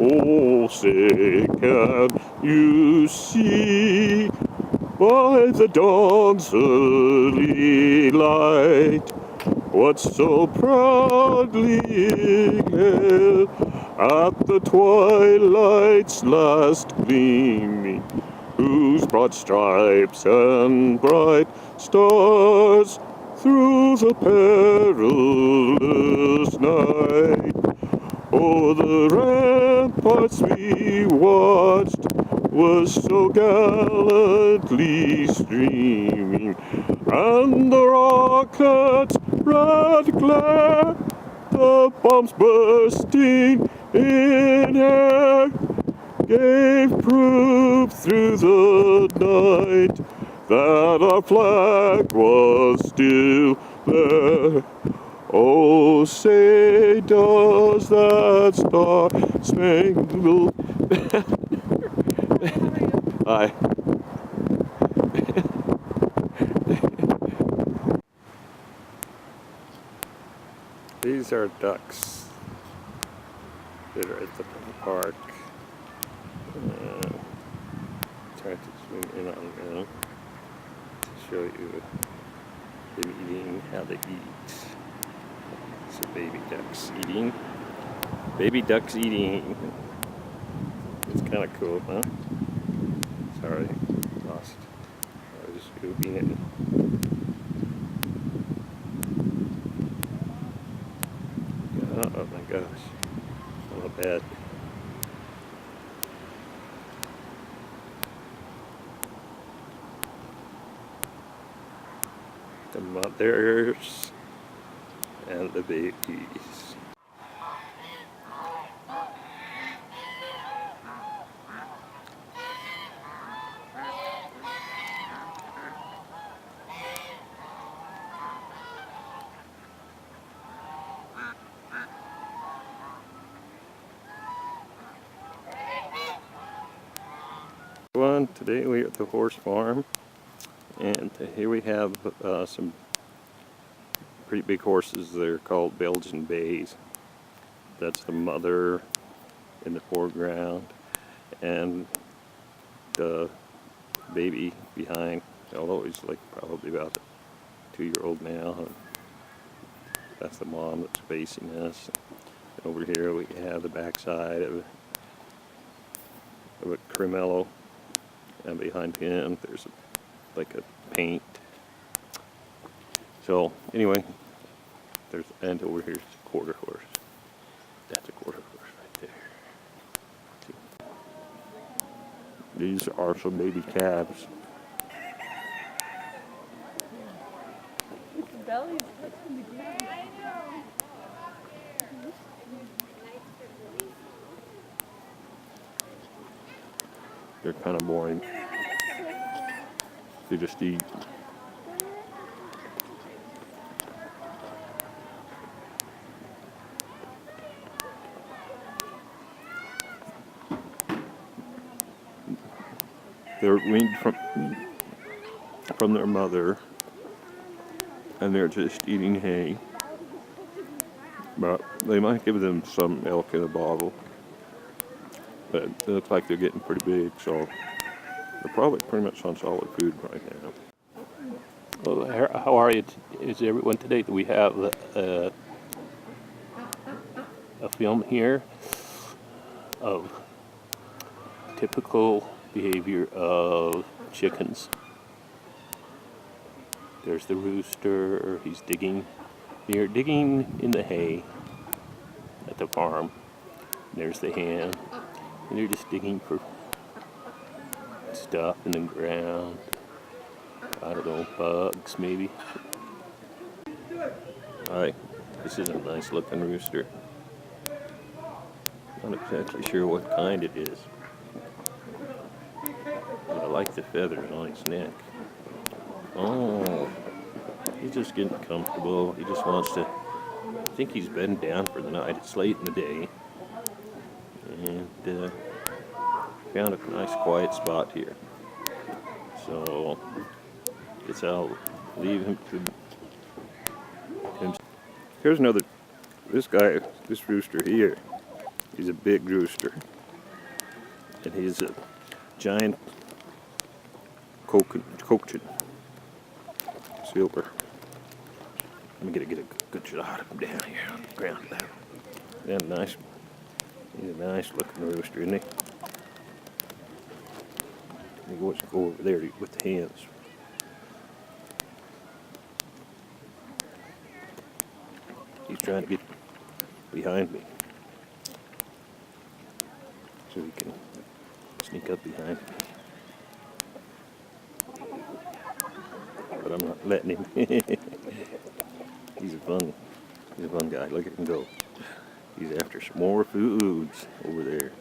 Oh, say, can you see by the dawn's early light what so proudly hailed at the twilight's last gleaming, whose broad stripes and bright stars through the perilous night o'er the ramparts we watched was so gallantly streaming, and the rocket's red glare, the bombs bursting in air, gave proof through the night that our flag was still there. Oh, say does that star-spangled Hi. These are ducks that are at the park. Trying to zoom in on them to show you them eating, how they eat. So baby ducks eating. Baby ducks eating. It's kind of cool, huh? Sorry, lost. I was scooping it. Oh my gosh. Not bad. The mothers and the babies. Today we're at the horse farm, and here we have some pretty big horses. They're called Belgian Bays. That's the mother in the foreground, and the baby behind, although he's like probably about a 2-year-old now. And that's the mom that's facing us. And over here we have the backside of a cremello. And behind him, there's like a paint. So anyway, and over here's a quarter horse. That's a quarter horse right there. These are some baby calves. Its belly is touching the ground. They're kind of boring. They just eat. They're weaned from their mother, and they're just eating hay. But they might give them some milk in a bottle. But it looks like they're getting pretty big, so they're probably pretty much on solid food right now. Well, how are you? Is everyone today? We have a film here of typical behavior of chickens. There's the rooster. He's digging. They're digging in the hay at the farm. There's the hen. And they're just digging for stuff in the ground. I don't know, bugs maybe. Alright, this is a nice looking rooster. Not exactly sure what kind it is. But I like the feathers on his neck. Oh, he's just getting comfortable. He just wants to, I think he's bedding down for the night. It's late in the day. And found a nice quiet spot here. So, guess I'll leave him to him. Here's another, this rooster here He's a big rooster. And he's a giant cochin silver. Let me get a good shot of him down here on the ground. Yeah, nice. He's a nice looking rooster, isn't he? He goes go over there with the hens. He's trying to get behind me so he can sneak up behind me. But I'm not letting him. He's a fun guy. Look at him go. He's after some more foods over there.